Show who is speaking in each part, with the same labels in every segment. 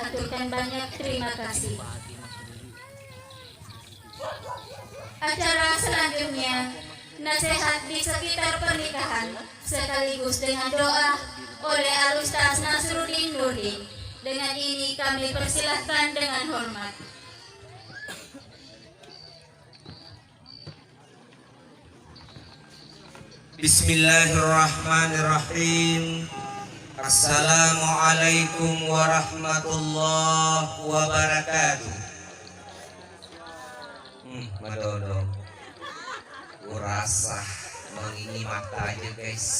Speaker 1: haturkan banyak terima kasih. Acara selanjutnya, nasihat di sekitar pernikahan sekaligus dengan doa oleh Al-Ustaz Nasruddin Nurdin. Dengan ini kami persilahkan dengan hormat.
Speaker 2: Bismillahirrahmanirrahim. Assalamualaikum warahmatullahi wabarakatuh. Madodong. Kurasa mengini mata aja guys.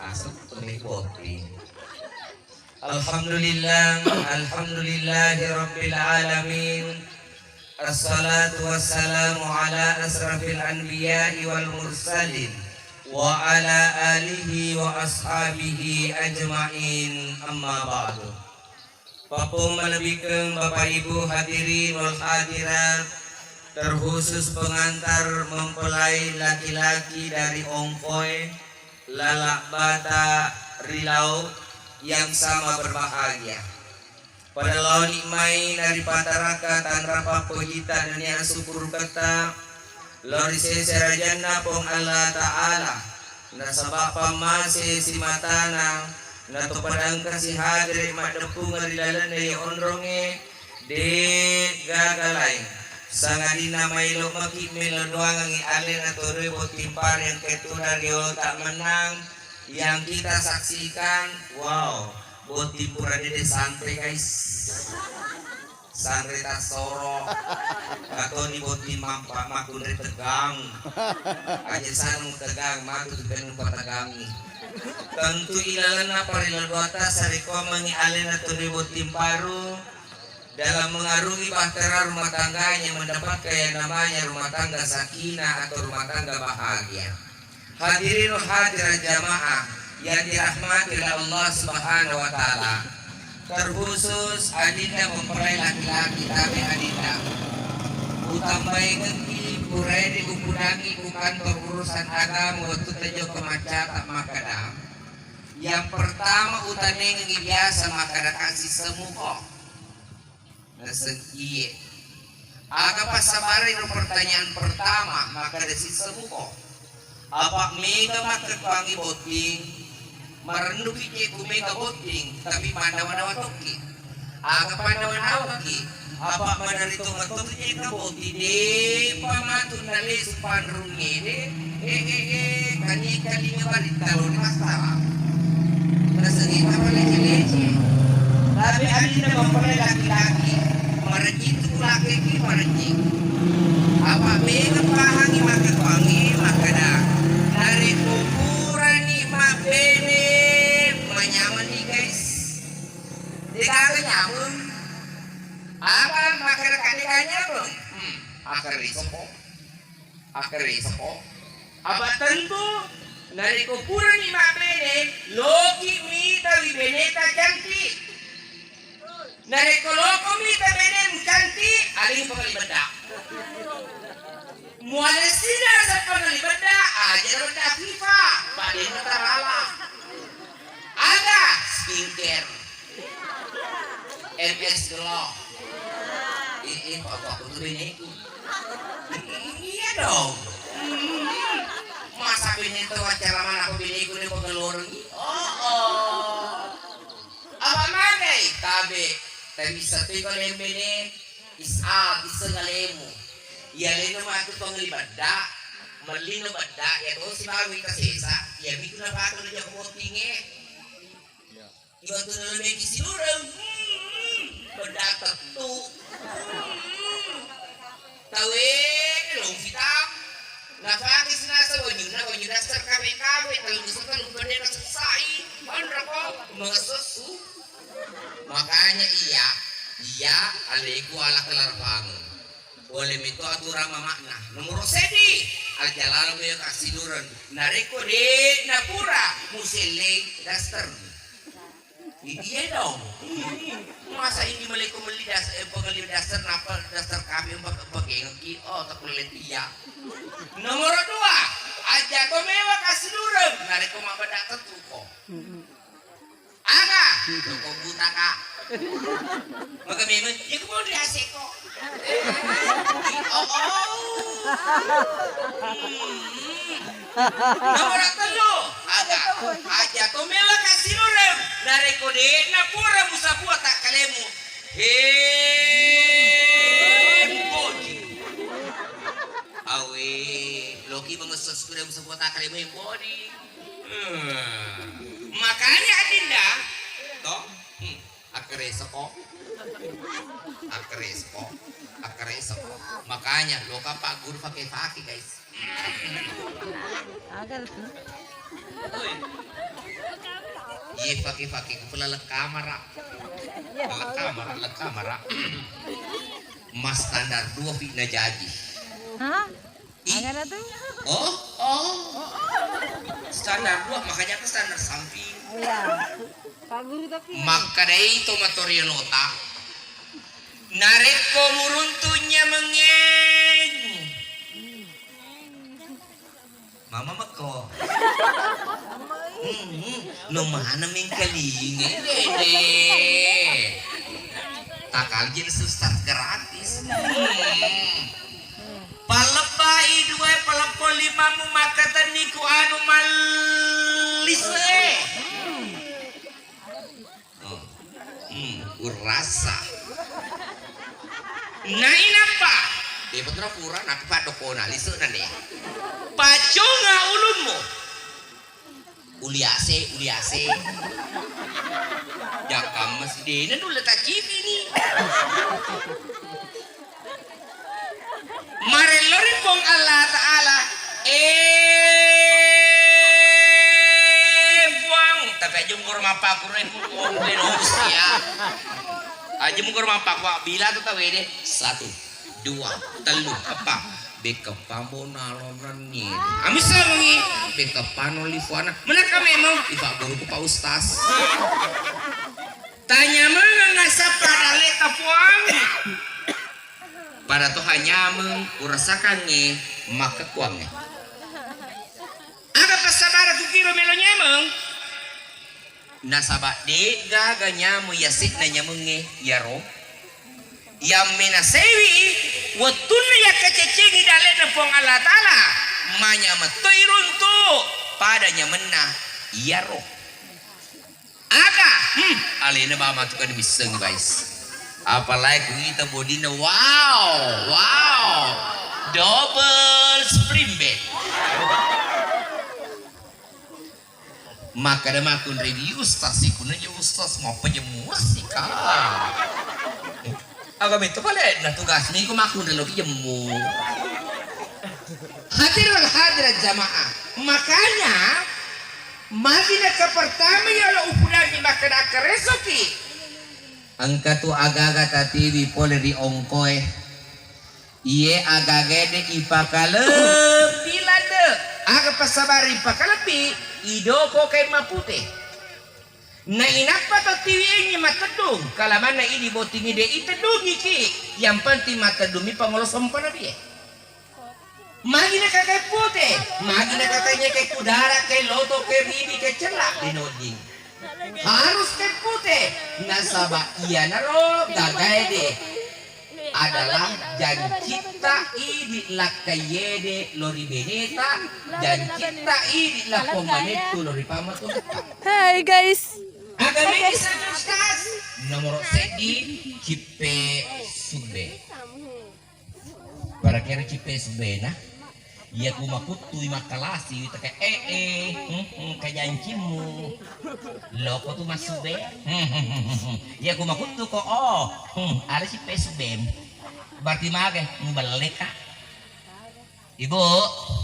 Speaker 2: Asap temik kopi. Alhamdulillahirabbil alamin. Assalatu wassalamu ala asrafil anbiya'i wal mursalin wa ala alihi wa ashabihi ajma'in, amma ba'du. Papung menebikeun Bapak Ibu hadirin wal hadirat, terkhusus pengantar mempelai laki-laki dari Ongkoy, Lalak Bata, Rilau yang sama berbahagia. Pada lawan ikmai dari pataraka tanrapa pojita dunia syukur kata lori serajana pong Allah Ta'ala nasabak pamase si matana na to padang kasi hadre madepung rilalan na onronge de gagalay sangadina maylo makimil doang ang ialin na tuloy o timpar yang ketunar yo tak menang yang kita saksikan. Wow, buat timpuran ini santri guys, santri tak sorok atau nih buat timampak makun dari tegang aja sana tegang matu dengan tegangi tentu ilalan apa ilalan wata sariko mengialin atau buat timparu dalam mengarungi bahtera rumah tangganya mendapat kayak namanya rumah tangga sakinah atau rumah tangga bahagia. Hadirin hadirat jamaah yang dirahmati oleh Allah Subhanahu wa Ta'ala, terkhusus adinda mempelai laki-laki tapi adinda utambai ngeki purai di bukudangi bukan berurusan agama waktu tejo kemacatan makada. Yang pertama utame ngi biasa makada kasih semuko nasengiye aga pasabarin pertanyaan pertama makada si semuko apa mega makan pangi boting merendu kicik mega boting tapi pandawan toki aga pandawan awaki apa menarito ngatot kicik boting de pamatun nali supanrungi de kani ngebalit talon masalah nasengit apa leci tapi adina mempelai laki-laki merecit itu laki-laki merecit apa mega pahangi makan pangi makada dari kuburan nih mak bene menyaman nih guys tidak nyamun apa makanya kandikannya belum akari sopo apa tentu dari kuburan nih mak bene loki mita wibeneta cantik dari koloko mita bene cantik aling pengalibadak muala sila sa pangalibadak aja bedak FIFA pada Motorola ada skincare MS Glow ini foto untuk ini iya dong masa bini itu acara mana aku bini ku nih pengeluaran apa mana tabe tapi satu kalau yang bini isa ngalemu ya leno matu pangalibadak malino bada ya to si bawi kasesa ya bitu na pato na ko motinge iba to na may kisinurang bada tatlo tawe long fitam na fakis na sa wajud na dasar kami kalau gusto ka lupa na sa sai mandra ko mga susu makanya iya aleku ala kelarpangan oleh itu aturan makna nomor sedi ajalan mo yung kasiduran nareko de napura musele daster iya dong masa ini mali das pengali daster napa daster kami yung pagpagengki tak kulit iya nomor 2 aja ko mewa kasiduran nareko mabadatan tuko aga ko buta ka Maka memang, ya kemana di AC kok? Oh, nomor telu, agak aja tomela kasih rem, dari kode na pura musa buat tak kalemu. Body. Awe, Loki mengesos kuda musa buat tak kalemu body. Makanya Adinda, toh, akresoko. Makanya lo Pak Guru pakai guys. Iya pakai kepala kamera. Kamera. Mas standar 2 fitna jadi.
Speaker 3: Hah? Agak tuh?
Speaker 2: Oh. Standar 2 makanya ke standar samping.
Speaker 3: Iya. Pak Guru tapi.
Speaker 2: Maka dari tomatorian otak. Nareko muruntunya mengeng. Mama mako. No mana mengkalinge dede. Takal jadi susah gratis. Palepai 2 palepo 5 mu makatan niku anu malis urasa. Nah inapa? Dia putra pura nak padokona lisu nande. Paco nga ulunmu. Uliase. Jakam masih dena dulu letak cipi nih. Marelori pong Allah Ta'ala. Buang. Tapi aja mengor mapak kurang ya. Aja mengor mapak wak bila tuh tahu deh. 1, 2, 3 apa? Beka pambonalan ni. Amis lagi. Beka panolifuana. Mana kami emang? Iba guru Pak Ustaz. Tanya mana ngasa pada leta puang. Pada tuh hanya mengurasakan ni maka kuangnya. Ada pasabara tu kiro melonya emang. Nasabak di gaganya mu yasit nanya menge yaro. Yang menasewi watun ya kececengi dalena pong Allah Ta'ala. Manya matoirun tu padanya menah yaro. Aga alena ba matukan biseng guys. Apalagi kita bodina wow double spring bed. Maka ada makun review ustaz ikun aja ustaz mau penyemusika. Agam itu pala na tugas ni ko makun dalo jemu. Hadirat jamaah. Makanya magina ka pertama ya lo upunan ni makan akaresoki. Angka tu agaga tati di pole di ongkoe. Iye agaga de ipakale pilade. Aga pasabari ipakalepi idoko kay mapute. Na inapa to tiwi ni matedung. Kalaman na ini botingi de itedung iki. Yang penting matedumi pangolos empanabi. Magi na kakay pute. Magi na katanya kay kudara kay loto kay ribi kay celak dinoding. Harus kay pute. Nasaba iya naro gagay de. Adalah jancita idi lakayede lori beneta jancita idi la pomanetu lori pamato.
Speaker 3: Hai guys.
Speaker 2: Agak bisa Ustaz. Nomor sedi cipe sube. Para kira cipe sube nah. Iya ku makutu makalasi kita kayak kajancimu. Loko tu masube. Iya ku makutu ko ada cipe sube. Berarti mage mubalik ka. Ibu,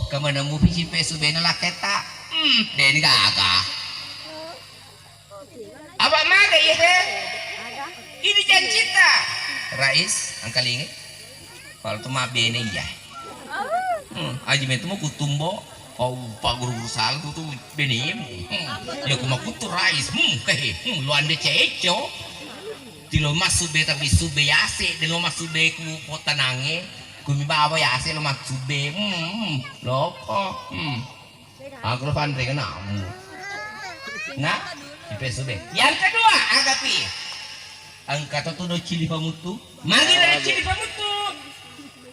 Speaker 2: kemana mu cipe sube na laketa? Den gaga. Apa mage ya teh? Ini jancita. Rais, angkalingi. Kalau tu mah bene ya. Aji metu mo kutumbo. Pak guru sal tu benim. Ya kuma kutu rais. Luande ceco. Dilo masube tapi sube yase. Dilo masube ku potanange. Kumi bawa yase lo masube. Loko. Aku pandre kenamu. Nah. Sube. Yang kedua, agapi. ang katoto do cili pamutu magi na cili pamutu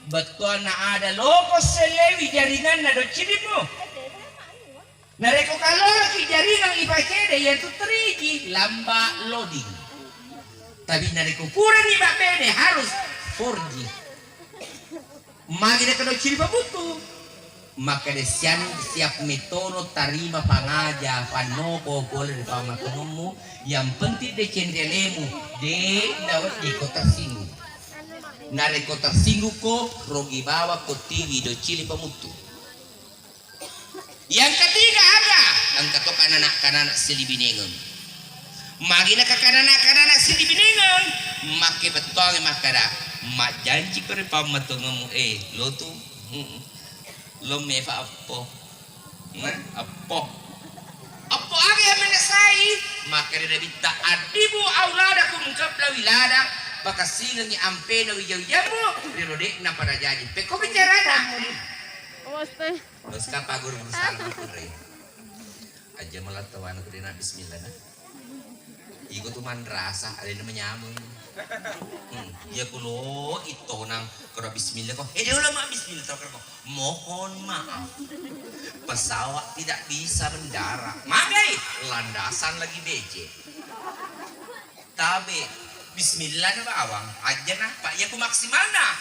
Speaker 2: betul na ada lokos selewi jaringan na do cili mo nareko kalau lagi jaringan ipakede yang tu 3G lamba loading tapi nareko kurang ipakede harus 4G magi na kado cili pamutu maka siap metono tarima pangaja panoko boleh di pamatomu yang penting de cendelemu de dawat di kota tersinggung nare kota tersinggung ko rogi bawa ko TV do cili pamutu yang ketiga ada ang kato kananak silibinengon magina ka kananak silibinengon make betong makara mak janji ko ri pamatonmu lo tu lo mefa apa age menasai maka dia minta adibu auladakum qabla wilada baka singa ni ampena wijamu dirodek na pada jadi peko bicara na bos ka pagur bersama kure aja malah tawan aku dina bismillah na igo tu mandrasa ada namanya nyamu ya kulo itu nang kalau bismillah kok dia ulama bismillah tau kok mohon maaf pesawat tidak bisa mendarat magai landasan lagi DC tapi bismillah na bawang aja nah pak ya ku maksimal nah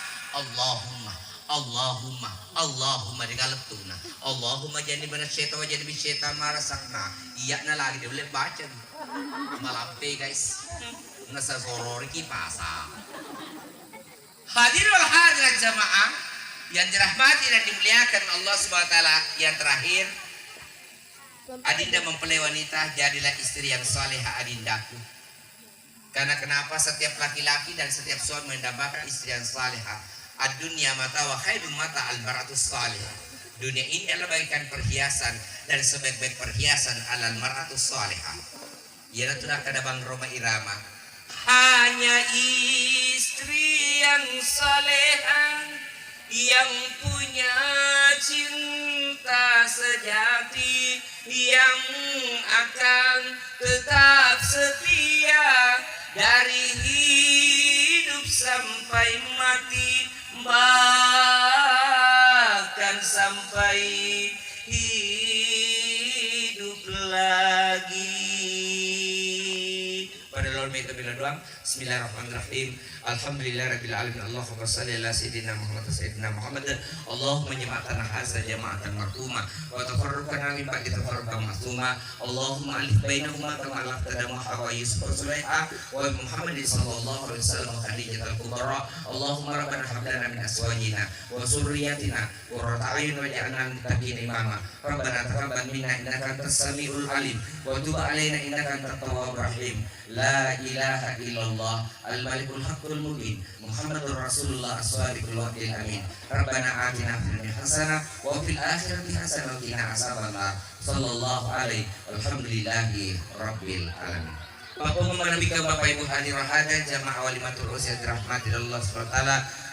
Speaker 2: Allahumma digalap tuna Allahumma jadi benar syaitan jadi syaitan marasakna iya na lagi dia boleh baca malampe guys nasa sorori kipasa hadir wal hadirat jamaah yang dirahmati dan dimuliakan Allah SWT yang terakhir adinda mempelai wanita jadilah istri yang salehah adindaku karena kenapa setiap laki-laki dan setiap suami mendambakan istri yang salehah ad-dunya mata wa khairun mata al-mar'atus salihah dunia ini adalah bagaikan perhiasan dan sebaik-baik perhiasan alal mar'atus salihah ia sudah kada Bang Roma Irama hanya istri yang salehah yang punya cinta sejati yang akan tetap setia dari hidup sampai mati bahkan sampai hidup lagi pada lawan itu bila doang bismillahirrahmanirrahim alhamdulillahirabbil alamin Allahumma shalli ala sayyidina Muhammad Allahumma jama'atan hadza jama'atan marhumah wa tafarraqna min ba'di tafarruqan ma'suma Allahumma alif bainahuma kama alafta Hawa Yusuf wa Sulaiha wa Muhammad sallallahu alaihi wasallam khadijah al-kubra Allahumma rabbana hab lana min azwajina wa dhurriyyatina qurrata a'yun waj'alna lil muttaqina imama rabbana taqabbal minna innaka antas samiul alim wa tub alaina innaka antat tawwabur rahim la ilaha illallah al-malikul haqqul mubin Muhammadur Rasulullah as-sadiqul wa'dil amin Rabbana atina fid dunya hasanah wa fil akhirati hasanah wa qina azabannar sallallahu alaihi alhamdulillahi rabbil alamin. Bapak menambahkan Bapak Ibu hadirin hadirin jamaah walimatul usia dirahmati Allah SWT.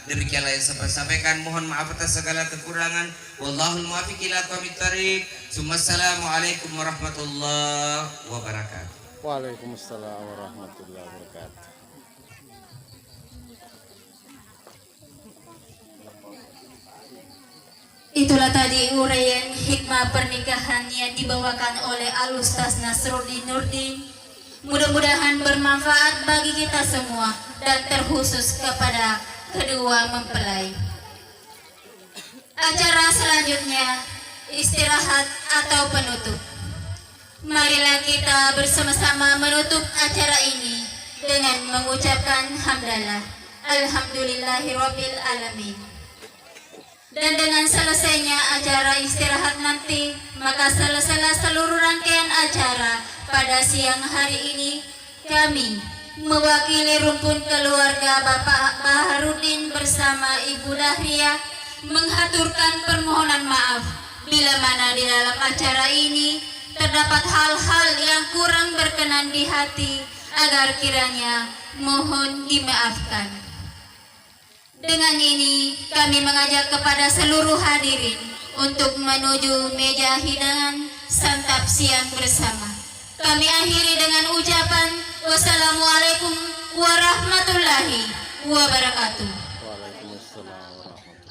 Speaker 2: Demikianlah yang saya sampaikan, mohon maaf atas segala kekurangan. Wallahul muwaffiq ila aqwamit thariq. Assalamualaikum warahmatullahi wabarakatuh.
Speaker 4: Waalaikumsalam warahmatullahi wabarakatuh.
Speaker 1: Itulah tadi uraian hikmah pernikahan yang dibawakan oleh Al-Ustaz Nasruddin Nurdin. Mudah-mudahan bermanfaat bagi kita semua dan terkhusus kepada kedua mempelai. Acara selanjutnya istirahat atau penutup. Marilah kita bersama-sama menutup acara ini dengan mengucapkan hamdalah. Alhamdulillahirabbil alamin. Dan dengan selesainya acara istirahat nanti, maka selesailah seluruh rangkaian acara pada siang hari ini. Kami mewakili rumpun keluarga Bapak Baharudin bersama Ibu Dahria menghaturkan permohonan maaf bila mana di dalam acara ini terdapat hal-hal yang kurang berkenan di hati, agar kiranya mohon dimaafkan. Dengan ini kami mengajak kepada seluruh hadirin untuk menuju meja hidangan santap siang bersama. Kami akhiri dengan ucapan wassalamualaikum warahmatullahi wabarakatuh.
Speaker 4: Waalaikumsalam warahmatullahi